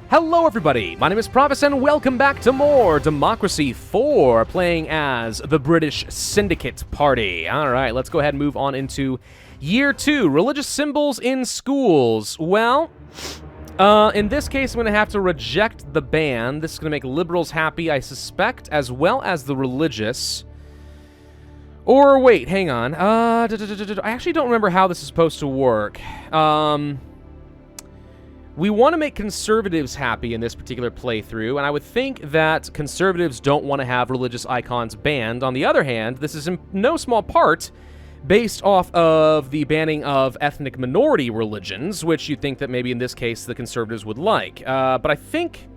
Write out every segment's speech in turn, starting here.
Hello everybody, my name is Pravus and welcome back to more Democracy 4, playing as the British Syndicate Party. Alright, let's go ahead and move on into Year 2, Religious Symbols in Schools. Well, in this case I'm going to have to reject the ban. This is going to make liberals happy, I suspect, as well as the religious. Or wait, hang on. I actually don't remember how this is supposed to work. We want to make conservatives happy in this particular playthrough, and I would think that conservatives don't want to have religious icons banned. On the other hand, this is in no small part based off of the banning of ethnic minority religions, which you'd think that maybe in this case the conservatives would like. But I think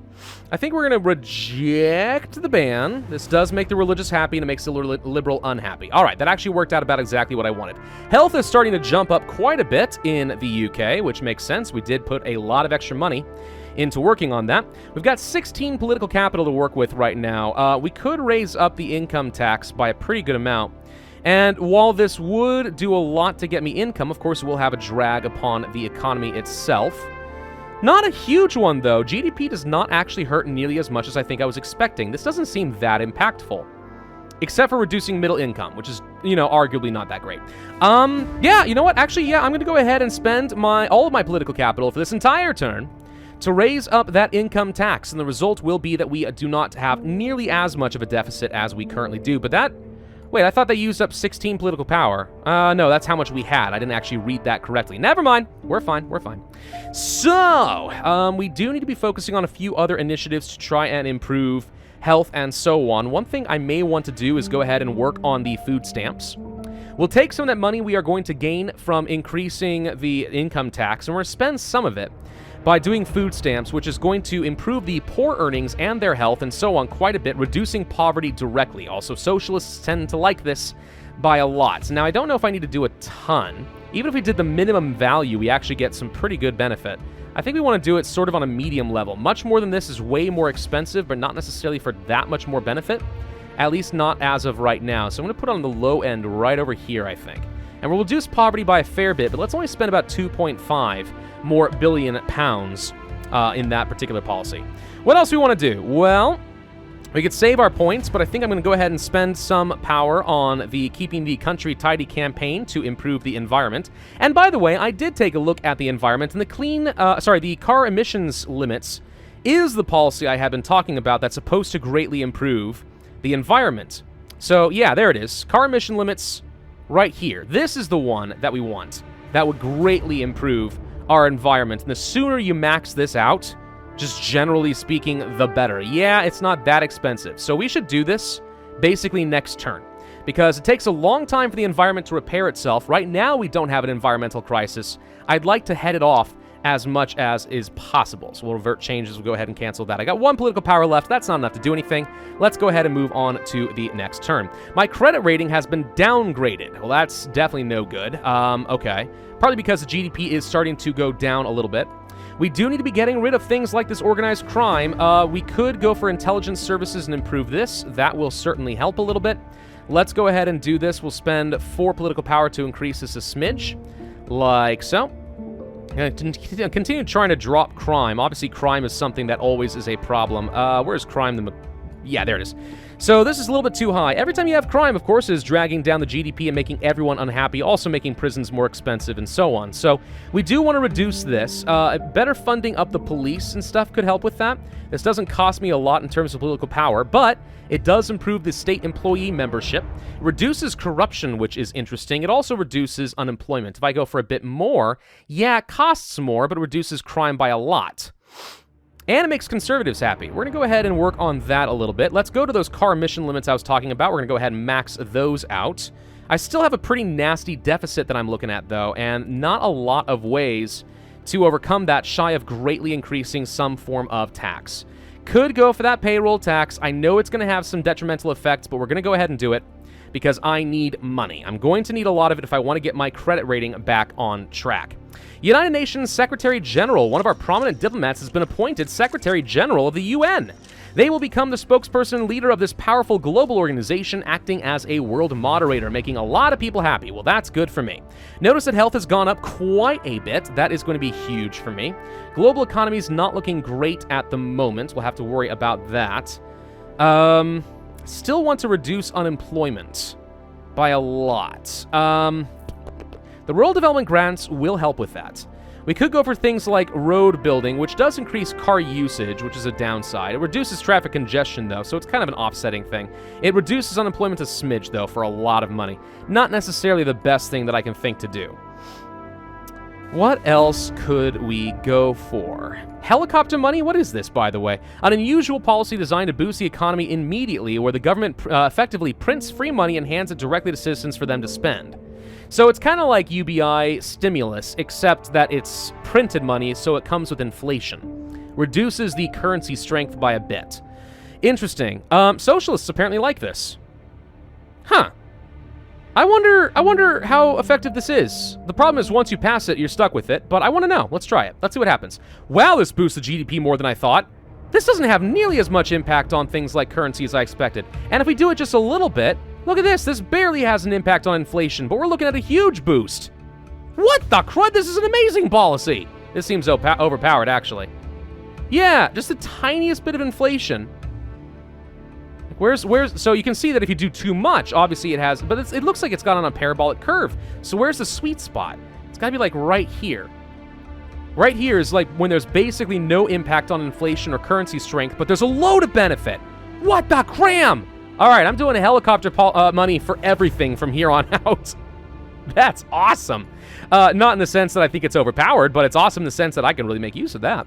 we're going to reject the ban. This does make the religious happy, and it makes the liberal unhappy. All right, that actually worked out about exactly what I wanted. Health is starting to jump up quite a bit in the UK, which makes sense. We did put a lot of extra money into working on that. We've got 16 political capital to work with right now. We could raise up the income tax by a pretty good amount. And while this would do a lot to get me income, of course, it will have a drag upon the economy itself. Not a huge one, though. GDP does not actually hurt nearly as much as I think I was expecting. This doesn't seem that impactful. Except for reducing middle income, which is, you know, arguably not that great. Yeah, you know what? Actually, yeah, I'm going to go ahead and spend all of my political capital for this entire turn to raise up that income tax. And the result will be that we do not have nearly as much of a deficit as we currently do. But that... Wait, I thought they used up 16 political power. No, that's how much we had. I didn't actually read that correctly. Never mind. We're fine. We're fine. So, we do need to be focusing on a few other initiatives to try and improve health and so on. One thing I may want to do is go ahead and work on the food stamps. We'll take some of that money we are going to gain from increasing the income tax, and we're going to spend some of it by doing food stamps, which is going to improve the poor earnings and their health and so on quite a bit, reducing poverty directly. Also, socialists tend to like this by a lot. Now, I don't know if I need to do a ton. Even if we did the minimum value, we actually get some pretty good benefit. I think we want to do it sort of on a medium level. Much more than this is way more expensive, but not necessarily for that much more benefit. At least not as of right now. So I'm going to put it on the low end right over here, I think. And we'll reduce poverty by a fair bit, but let's only spend about 2.5 more billion pounds in that particular policy. What else do we want to do? Well, we could save our points, but I think I'm going to go ahead and spend some power on the Keeping the Country Tidy campaign to improve the environment. And by the way, I did take a look at the environment, and the car emissions limits is the policy I have been talking about that's supposed to greatly improve the environment. So yeah, there it is. Car emission limits right here. This is the one that we want. That would greatly improve our environment. And the sooner you max this out, just generally speaking, the better. Yeah, it's not that expensive. So we should do this basically next turn, because it takes a long time for the environment to repair itself. Right now, we don't have an environmental crisis. I'd like to head it off as much as is possible. So we'll revert changes. We'll go ahead and cancel that. I got one political power left. That's not enough to do anything. Let's go ahead and move on to the next turn. My credit rating has been downgraded. Well, that's definitely no good. Okay. Partly because the GDP is starting to go down a little bit. We do need to be getting rid of things like this organized crime. We could go for intelligence services and improve this. That will certainly help a little bit. Let's go ahead and do this. We'll spend 4 political power to increase this a smidge, like so. Continue trying to drop crime. Obviously, crime is something that always is a problem. Where's crime? Yeah, there it is. So this is a little bit too high. Every time you have crime, of course, is dragging down the GDP and making everyone unhappy, also making prisons more expensive and so on. So we do want to reduce this. Better funding up the police and stuff could help with that. This doesn't cost me a lot in terms of political power, but it does improve the state employee membership. It reduces corruption, which is interesting. It also reduces unemployment. If I go for a bit more, yeah, it costs more, but it reduces crime by a lot. And it makes conservatives happy. We're going to go ahead and work on that a little bit. Let's go to those car emission limits I was talking about. We're going to go ahead and max those out. I still have a pretty nasty deficit that I'm looking at, though, and not a lot of ways to overcome that shy of greatly increasing some form of tax. Could go for that payroll tax. I know it's going to have some detrimental effects, but we're going to go ahead and do it because I need money. I'm going to need a lot of it if I want to get my credit rating back on track. United Nations Secretary General, one of our prominent diplomats, has been appointed Secretary General of the UN. They will become the spokesperson and leader of this powerful global organization, acting as a world moderator, making a lot of people happy. Well, that's good for me. Notice that health has gone up quite a bit. That is going to be huge for me. Global economy is not looking great at the moment. We'll have to worry about that. Still want to reduce unemployment by a lot. The rural development grants will help with that. We could go for things like road building, which does increase car usage, which is a downside. It reduces traffic congestion, though, so it's kind of an offsetting thing. It reduces unemployment a smidge, though, for a lot of money. Not necessarily the best thing that I can think to do. What else could we go for? Helicopter money? What is this, by the way? An unusual policy designed to boost the economy immediately, where the government effectively prints free money and hands it directly to citizens for them to spend. So it's kind of like UBI stimulus, except that it's printed money, so it comes with inflation. Reduces the currency strength by a bit. Interesting. Socialists apparently like this. Huh. I wonder how effective this is. The problem is once you pass it, you're stuck with it, but I want to know. Let's try it. Let's see what happens. Wow, this boosts the GDP more than I thought. This doesn't have nearly as much impact on things like currency as I expected. And if we do it just a little bit, look at this. This barely has an impact on inflation, but we're looking at a huge boost. What the crud? This is an amazing policy. This seems overpowered, actually. Yeah, just the tiniest bit of inflation. Where's so you can see that if you do too much, obviously it has, but it looks like it's got on a parabolic curve. So where's the sweet spot? It's got to be like right here. Right here is like when there's basically no impact on inflation or currency strength, but there's a load of benefit. What the cram? All right, I'm doing a helicopter money for everything from here on out. That's awesome. Not in the sense that I think it's overpowered, but it's awesome in the sense that I can really make use of that.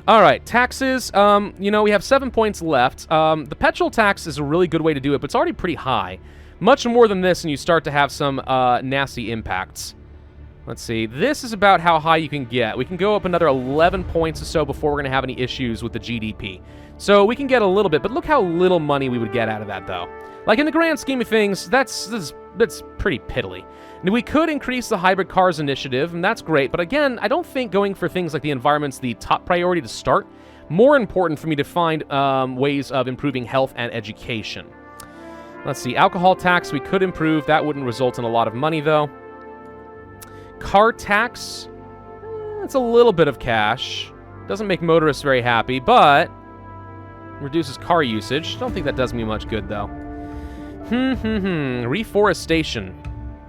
All right, taxes. You know, we have 7 points left. The petrol tax is a really good way to do it, but it's already pretty high. Much more than this, and you start to have some nasty impacts. Let's see. This is about how high you can get. We can go up another 11 points or so before we're going to have any issues with the GDP. So we can get a little bit, but look how little money we would get out of that, though. Like, in the grand scheme of things, that's pretty piddly. Now, we could increase the hybrid cars initiative, and that's great, but again, I don't think going for things like the environment's the top priority to start. More important for me to find ways of improving health and education. Let's see. Alcohol tax we could improve. That wouldn't result in a lot of money, though. Car tax, it's a little bit of cash. Doesn't make motorists very happy, but reduces car usage. Don't think that does me much good, though. Reforestation.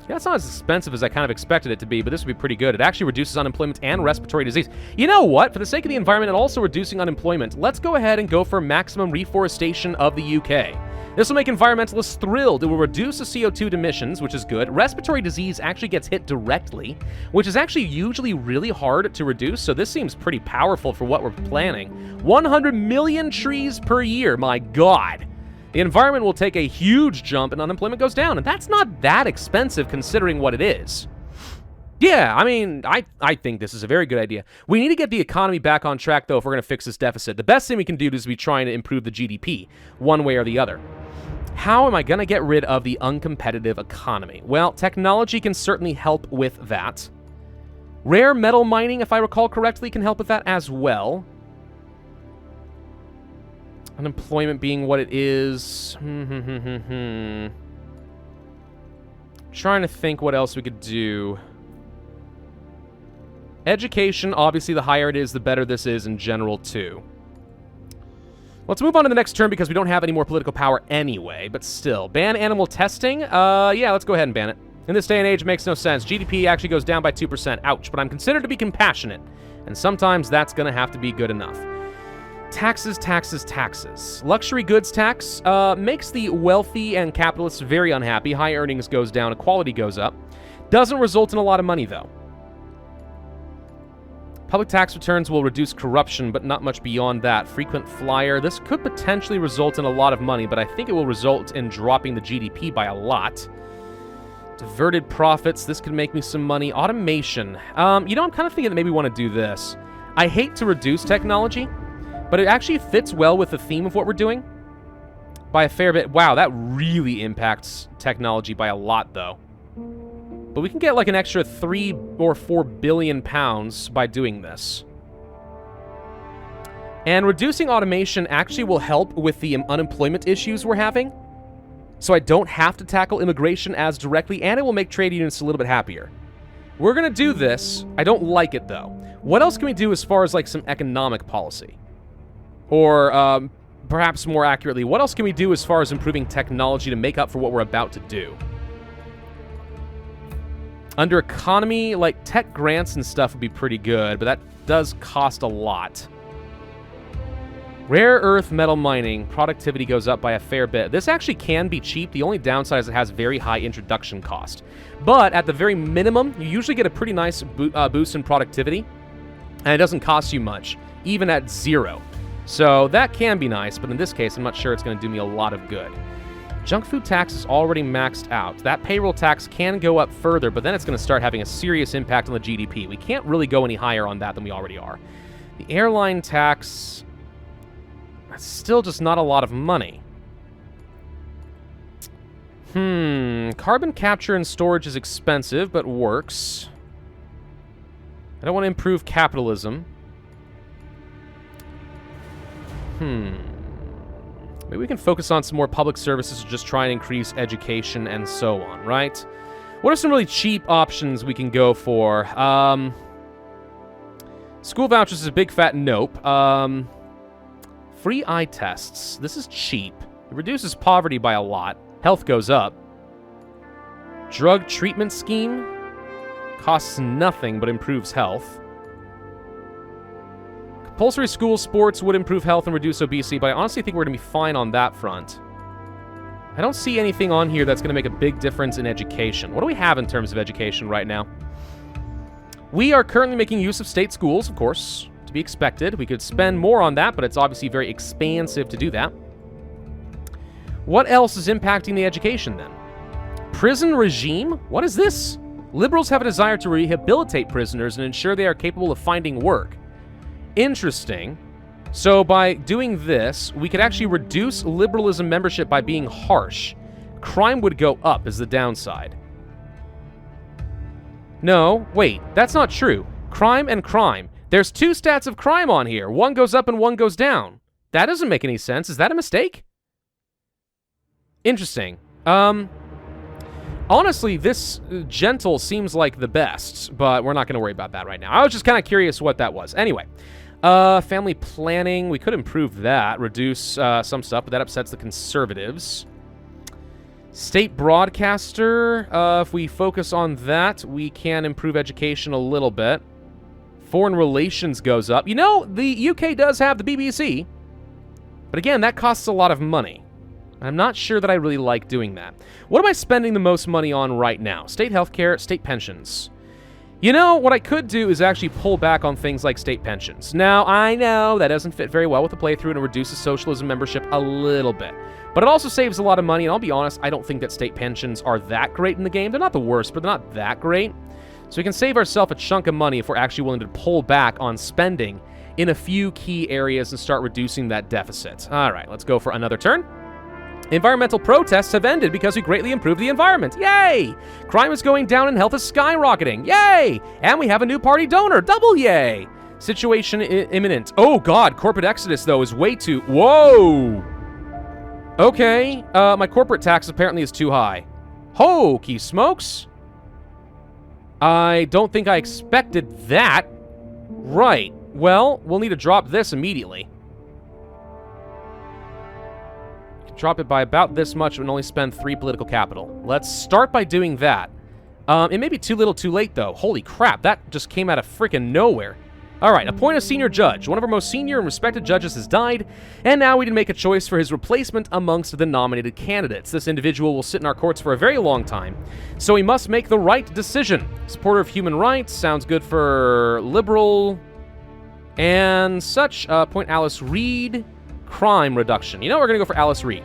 Yeah, that's not as expensive as I kind of expected it to be, but this would be pretty good. It actually reduces unemployment and respiratory disease. You know what? For the sake of the environment and also reducing unemployment, let's go ahead and go for maximum reforestation of the UK. This will make environmentalists thrilled. It will reduce the CO2 emissions, which is good. Respiratory disease actually gets hit directly, which is actually usually really hard to reduce, so this seems pretty powerful for what we're planning. 100 million trees per year, my God. The environment will take a huge jump and unemployment goes down, and that's not that expensive considering what it is. Yeah, I mean, I think this is a very good idea. We need to get the economy back on track, though, if we're going to fix this deficit. The best thing we can do is be trying to improve the GDP, one way or the other. How am I going to get rid of the uncompetitive economy? Well, technology can certainly help with that. Rare metal mining, if I recall correctly, can help with that as well. Unemployment being what it is. Trying to think what else we could do. Education, obviously, the higher it is, the better this is in general, too. Let's move on to the next turn because we don't have any more political power anyway, but still. Ban animal testing? Yeah, let's go ahead and ban it. In this day and age, it makes no sense. GDP actually goes down by 2%. Ouch, but I'm considered to be compassionate, and sometimes that's going to have to be good enough. Taxes, taxes, taxes. Luxury goods tax makes the wealthy and capitalists very unhappy. High earnings goes down, equality goes up. Doesn't result in a lot of money, though. Public tax returns will reduce corruption, but not much beyond that. Frequent flyer. This could potentially result in a lot of money, but I think it will result in dropping the GDP by a lot. Diverted profits. This could make me some money. Automation. You know, I'm kind of thinking that maybe we want to do this. I hate to reduce technology, but it actually fits well with the theme of what we're doing by a fair bit. Wow, that really impacts technology by a lot, though. But we can get like an extra 3 or 4 billion pounds by doing this. And reducing automation actually will help with the unemployment issues we're having. So I don't have to tackle immigration as directly, and it will make trade unions a little bit happier. We're going to do this. I don't like it, though. What else can we do as far as, like, some economic policy? Or, perhaps more accurately, what else can we do as far as improving technology to make up for what we're about to do? Under economy, like, tech grants and stuff would be pretty good, but that does cost a lot. Rare earth metal mining, productivity goes up by a fair bit. This actually can be cheap. The only downside is it has very high introduction cost. But at the very minimum, you usually get a pretty nice boost in productivity, and it doesn't cost you much, even at 0. So that can be nice, but in this case, I'm not sure it's going to do me a lot of good. Junk food tax is already maxed out. That payroll tax can go up further, but then it's going to start having a serious impact on the GDP. We can't really go any higher on that than we already are. The airline tax... still just not a lot of money. Carbon capture and storage is expensive, but works. I don't want to improve capitalism. Maybe we can focus on some more public services to just try and increase education and so on, right? What are some really cheap options we can go for? School vouchers is a big fat nope. Free eye tests. This is cheap. It reduces poverty by a lot. Health goes up. Drug treatment scheme. Costs nothing but improves health. Compulsory school sports would improve health and reduce obesity, but I honestly think we're going to be fine on that front. I don't see anything on here that's going to make a big difference in education. What do we have in terms of education right now? We are currently making use of state schools, of course. To be expected. We could spend more on that, but it's obviously very expansive to do that. What else is impacting the education, then? Prison regime? What is this? Liberals have a desire to rehabilitate prisoners and ensure they are capable of finding work. Interesting. So by doing this, we could actually reduce liberalism membership by being harsh. Crime would go up as the downside. No, wait, that's not true. Crime and crime. There's 2 stats of crime on here. One goes up and one goes down. That doesn't make any sense. Is that a mistake? Interesting. Honestly, this gentle seems like the best, but we're not going to worry about that right now. I was just kind of curious what that was. Anyway, family planning. We could improve that, reduce some stuff, but that upsets the conservatives. State broadcaster. If we focus on that, we can improve education a little bit. Foreign relations goes up. You know, the UK does have the BBC, but again, that costs a lot of money. I'm not sure that I really like doing that. What am I spending the most money on right now? State healthcare, state pensions. You know, what I could do is actually pull back on things like state pensions. Now, I know that doesn't fit very well with the playthrough and it reduces socialism membership a little bit. But it also saves a lot of money, and I'll be honest, I don't think that state pensions are that great in the game. They're not the worst, but they're not that great. So we can save ourselves a chunk of money if we're actually willing to pull back on spending in a few key areas and start reducing that deficit. All right, let's go for another turn. Environmental protests have ended because we greatly improved the environment. Yay! Crime is going down and health is skyrocketing. Yay! And we have a new party donor. Double yay! Situation imminent. Oh god, corporate exodus though is way too... Whoa! Okay, my corporate tax apparently is too high. Hokey smokes! I don't think I expected that. Right. Well, we'll need to drop this immediately. Drop it by about this much and only spend 3 political capital. Let's start by doing that. It may be too little too late, though. Holy crap, that just came out of freaking nowhere. All right, appoint a senior judge. One of our most senior and respected judges has died, and now we need to make a choice for his replacement amongst the nominated candidates. This individual will sit in our courts for a very long time, so we must make the right decision. Supporter of human rights, sounds good for liberal and such. Appoint Alice Reed. Crime reduction. You know, we're going to go for Alice Reed.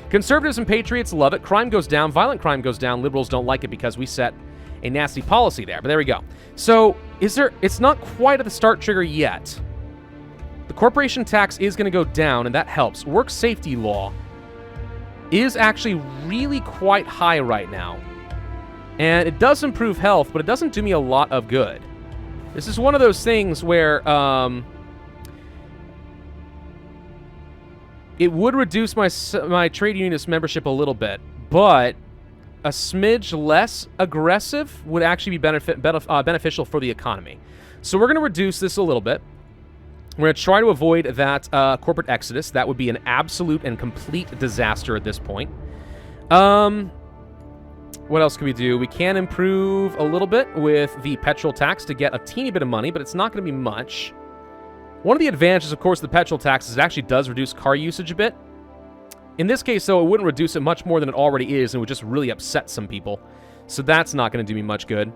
Conservatives and patriots love it. Crime goes down. Violent crime goes down. Liberals don't like it because we set a nasty policy there. But there we go. So, it's not quite at the start trigger yet. The corporation tax is going to go down, and that helps. Work safety law is actually really quite high right now. And it does improve health, but it doesn't do me a lot of good. This is one of those things where, It would reduce my trade unionist membership a little bit, but a smidge less aggressive would actually be beneficial for the economy. So we're going to reduce this a little bit. We're going to try to avoid that corporate exodus. That would be an absolute and complete disaster at this point. What else can we do? We can improve a little bit with the petrol tax to get a teeny bit of money, but it's not going to be much. One of the advantages, of course, of the petrol tax is it actually does reduce car usage a bit. In this case, though, it wouldn't reduce it much more than it already is, and would just really upset some people. So that's not going to do me much good.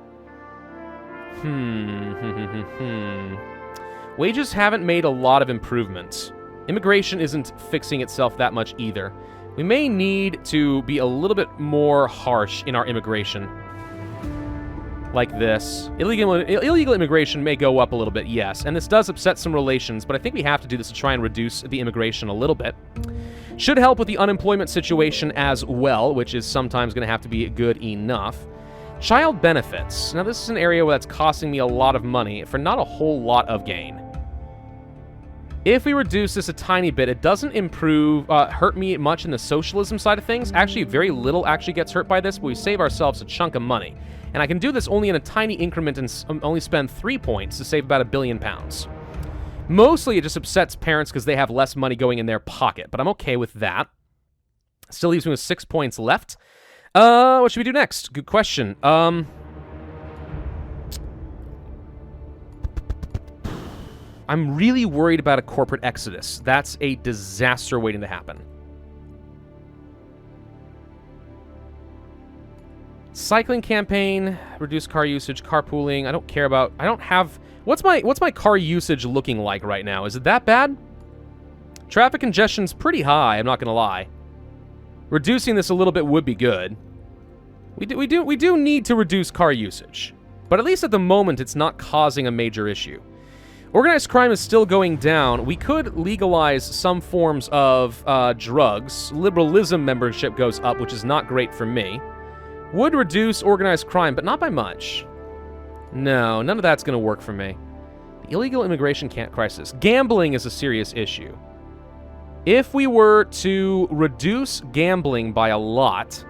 Wages haven't made a lot of improvements. Immigration isn't fixing itself that much either. We may need to be a little bit more harsh in our immigration. Like this. Illegal immigration may go up a little bit, yes, and this does upset some relations, but I think we have to do this to try and reduce the immigration a little bit. Should help with the unemployment situation as well, which is sometimes going to have to be good enough. Child benefits. Now, this is an area where that's costing me a lot of money for not a whole lot of gain. If we reduce this a tiny bit, it doesn't hurt me much in the socialism side of things. Actually, very little actually gets hurt by this, but we save ourselves a chunk of money. And I can do this only in a tiny increment and only spend 3 points to save about £1 billion. Mostly, it just upsets parents because they have less money going in their pocket, but I'm okay with that. Still leaves me with 6 points left. What should we do next? Good question. I'm really worried about a corporate exodus. That's a disaster waiting to happen. Cycling campaign, reduce car usage, carpooling. I don't care about. I don't have. What's my car usage looking like right now? Is it that bad? Traffic congestion's pretty high. I'm not gonna lie. Reducing this a little bit would be good. We do need to reduce car usage, but at least at the moment, it's not causing a major issue. Organized crime is still going down. We could legalize some forms of drugs. Liberalism membership goes up, which is not great for me. Would reduce organized crime, but not by much. No, none of that's going to work for me. The illegal immigration crisis. Gambling is a serious issue. If we were to reduce gambling by a lot,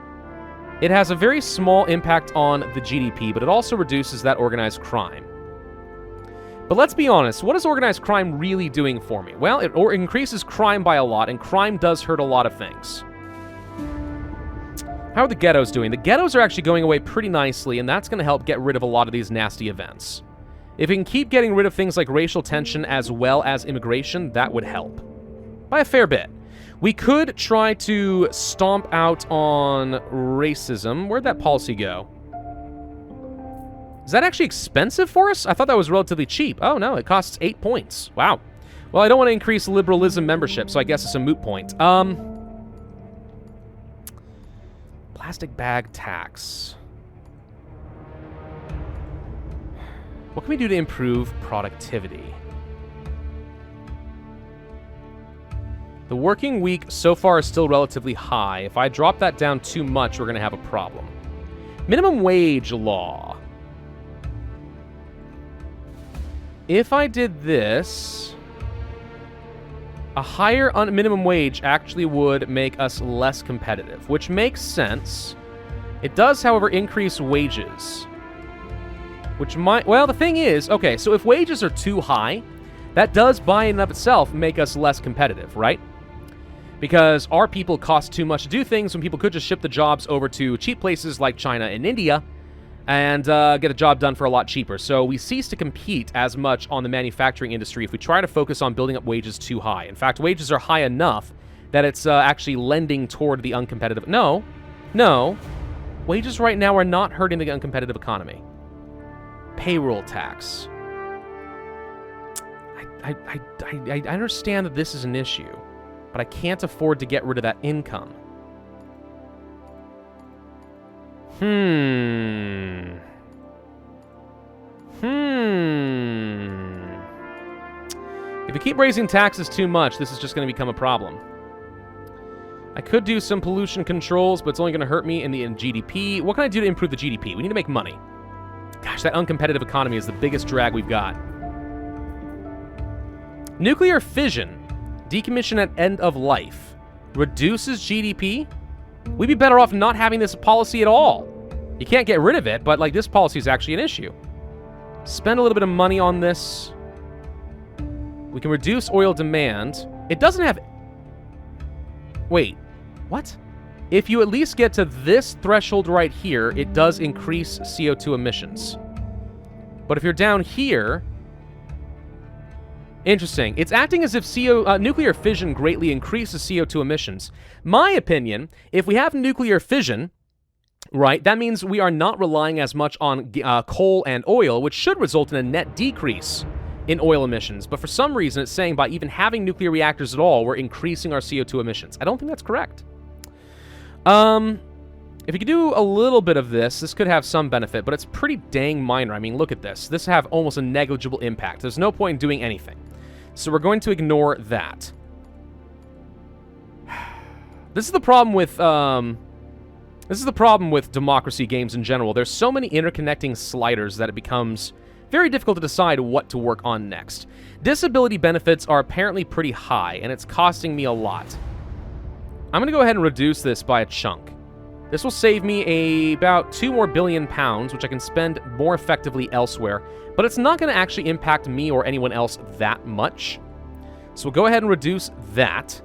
it has a very small impact on the GDP, but it also reduces that organized crime. But let's be honest, what is organized crime really doing for me? Well, it increases crime by a lot, and crime does hurt a lot of things. How are the ghettos doing? The ghettos are actually going away pretty nicely, and that's going to help get rid of a lot of these nasty events. If we can keep getting rid of things like racial tension as well as immigration, that would help. By a fair bit. We could try to stomp out on racism. Where'd that policy go? Is that actually expensive for us? I thought that was relatively cheap. Oh, no, it costs 8 points. Wow. Well, I don't want to increase liberalism membership, so I guess it's a moot point. Plastic bag tax. What can we do to improve productivity? The working week so far is still relatively high. If I drop that down too much, we're going to have a problem. Minimum wage law. If I did this, a higher minimum wage actually would make us less competitive, which makes sense. It does, however, increase wages, which might... Well, the thing is, okay, so if wages are too high, that does by and of itself make us less competitive, right? Because our people cost too much to do things when people could just ship the jobs over to cheap places like China and India and get a job done for a lot cheaper. So we cease to compete as much on the manufacturing industry if we try to focus on building up wages too high. In fact, wages are high enough that it's actually lending toward the uncompetitive... No. Wages right now are not hurting the uncompetitive economy. Payroll tax. I understand that this is an issue, but I can't afford to get rid of that income. If we keep raising taxes too much, this is just going to become a problem. I could do some pollution controls, but it's only going to hurt me in GDP. What can I do to improve the GDP? We need to make money. Gosh, that uncompetitive economy is the biggest drag we've got. Nuclear fission. Decommission at end of life. reduces GDP. We'd be better off not having this policy at all. You can't get rid of it, but, like, this policy is actually an issue. Spend a little bit of money on this. We can reduce oil demand. It doesn't have... Wait, what? If you at least get to this threshold right here, it does increase CO2 emissions. But if you're down here... Interesting. It's acting as if nuclear fission greatly increases CO2 emissions. My opinion, if we have nuclear fission, right, that means we are not relying as much on coal and oil, which should result in a net decrease in oil emissions. But for some reason, it's saying by even having nuclear reactors at all, we're increasing our CO2 emissions. I don't think that's correct. If you could do a little bit of this could have some benefit, but it's pretty dang minor. I mean, look at this. This have almost a negligible impact. There's no point in doing anything. So we're going to ignore that. This is the problem with democracy games in general. There's so many interconnecting sliders that it becomes very difficult to decide what to work on next. Disability benefits are apparently pretty high, and it's costing me a lot. I'm going to go ahead and reduce this by a chunk. This will save me about £2 more billion, which I can spend more effectively elsewhere, but it's not going to actually impact me or anyone else that much. So we'll go ahead and reduce that.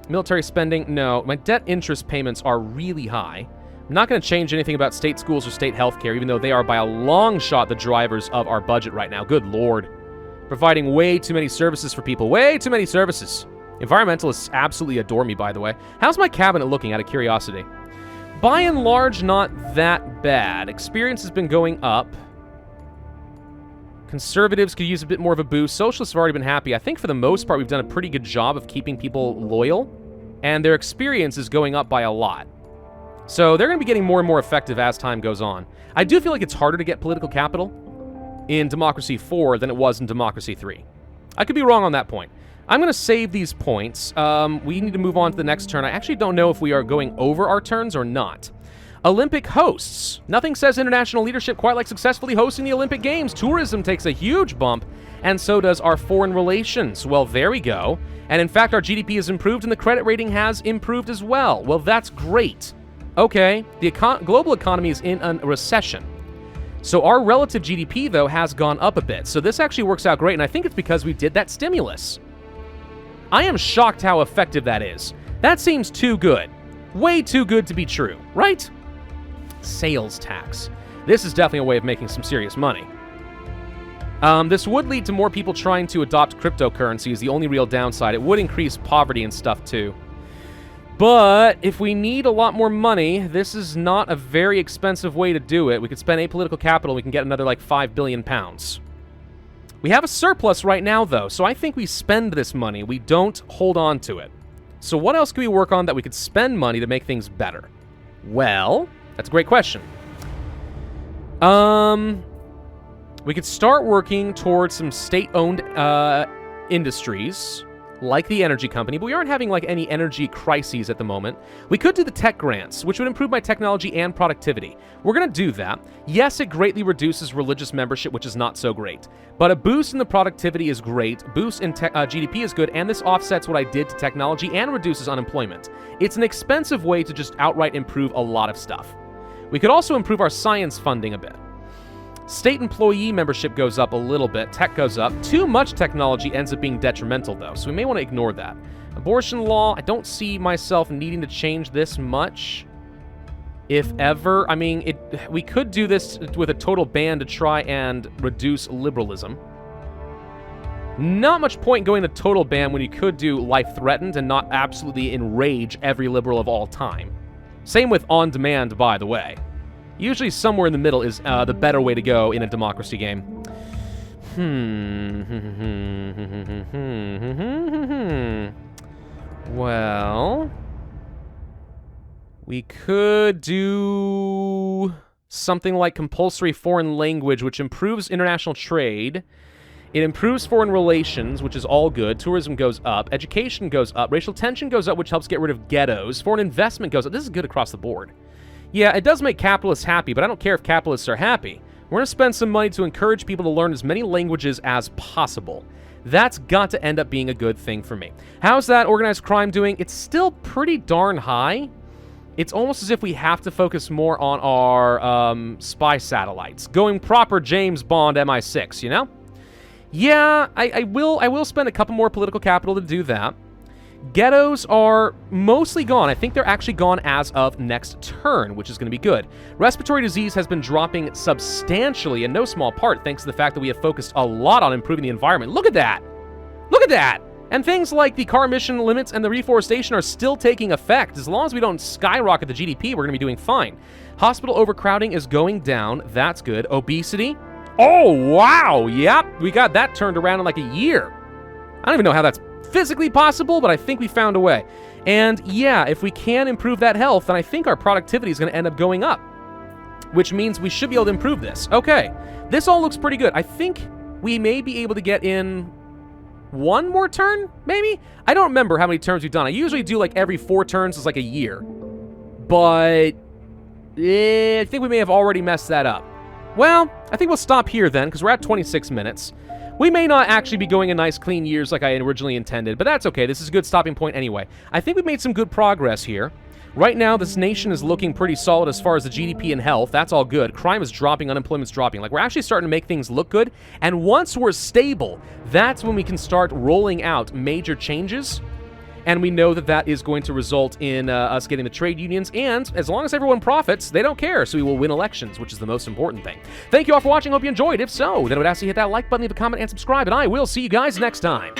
Military spending, no. My debt interest payments are really high. I'm not going to change anything about state schools or state healthcare, even though they are by a long shot the drivers of our budget right now. Good lord. Providing way too many services for people. Way too many services. Environmentalists absolutely adore me, by the way. How's my cabinet looking, out of curiosity? By and large, not that bad. Experience has been going up. Conservatives could use a bit more of a boost. Socialists have already been happy. I think for the most part, we've done a pretty good job of keeping people loyal, and their experience is going up by a lot. So they're going to be getting more and more effective as time goes on. I do feel like it's harder to get political capital in Democracy 4 than it was in Democracy 3. I could be wrong on that point. I'm going to save these points. We need to move on to the next turn. I actually don't know if we are going over our turns or not. Olympic hosts. Nothing says international leadership quite like successfully hosting the Olympic Games. Tourism takes a huge bump, and so does our foreign relations. Well, there we go. And in fact, our GDP has improved, and the credit rating has improved as well. Well, that's great. Okay, the global economy is in a recession. So our relative GDP, though, has gone up a bit. So this actually works out great, and I think it's because we did that stimulus. I am shocked how effective that is. That seems too good. Way too good to be true, right? Sales tax. This is definitely a way of making some serious money. This would lead to more people trying to adopt cryptocurrency is the only real downside. It would increase poverty and stuff, too. But if we need a lot more money, this is not a very expensive way to do it. We could spend apolitical capital, we can get another, like, £5 billion. We have a surplus right now, though, so I think we spend this money. We don't hold on to it. So what else can we work on that we could spend money to make things better? Well, that's a great question. We could start working towards some state-owned industries, like the energy company, but we aren't having like any energy crises at the moment. We could do the tech grants, which would improve my technology and productivity. We're going to do that. Yes, it greatly reduces religious membership, which is not so great. But a boost in the productivity is great, boost in GDP is good, and this offsets what I did to technology and reduces unemployment. It's an expensive way to just outright improve a lot of stuff. We could also improve our science funding a bit. State employee membership goes up a little bit, tech goes up. Too much technology ends up being detrimental, though, so we may want to ignore that. Abortion law, I don't see myself needing to change this much, if ever. I mean, we could do this with a total ban to try and reduce liberalism. Not much point going to total ban when you could do life threatened and not absolutely enrage every liberal of all time. Same with on demand, by the way. Usually somewhere in the middle is the better way to go in a democracy game. Well, we could do something like compulsory foreign language, which improves international trade. It improves foreign relations, which is all good. Tourism goes up. Education goes up. Racial tension goes up, which helps get rid of ghettos. Foreign investment goes up. This is good across the board. Yeah, it does make capitalists happy, but I don't care if capitalists are happy. We're going to spend some money to encourage people to learn as many languages as possible. That's got to end up being a good thing for me. How's that organized crime doing? It's still pretty darn high. It's almost as if we have to focus more on our spy satellites. Going proper James Bond MI6, you know? Yeah, I will spend a couple more political capital to do that. Ghettos are mostly gone. I think they're actually gone as of next turn, which is going to be good. Respiratory disease has been dropping substantially, in no small part, thanks to the fact that we have focused a lot on improving the environment. Look at that! Look at that! And things like the car emission limits and the reforestation are still taking effect. As long as we don't skyrocket the GDP, we're going to be doing fine. Hospital overcrowding is going down. That's good. Obesity. Oh, wow! Yep, we got that turned around in like a year. I don't even know how that's physically possible, but I think we found a way. And yeah, if we can improve that health, then I think our productivity is going to end up going up, which means we should be able to improve this. Okay, this all looks pretty good. I think we may be able to get in one more turn, maybe? I don't remember how many turns we've done. I usually do like every 4 turns is like a year, but I think we may have already messed that up. Well, I think we'll stop here then, because we're at 26 minutes. We may not actually be going in nice, clean years like I originally intended, but that's okay. This is a good stopping point anyway. I think we've made some good progress here. Right now, this nation is looking pretty solid as far as the GDP and health. That's all good. Crime is dropping, unemployment's dropping. Like, we're actually starting to make things look good, and once we're stable, that's when we can start rolling out major changes. And we know that that is going to result in us getting the trade unions, and as long as everyone profits, they don't care, so we will win elections, which is the most important thing. Thank you all for watching. Hope you enjoyed. If so, then I would ask you to hit that like button, leave a comment, and subscribe, and I will see you guys next time.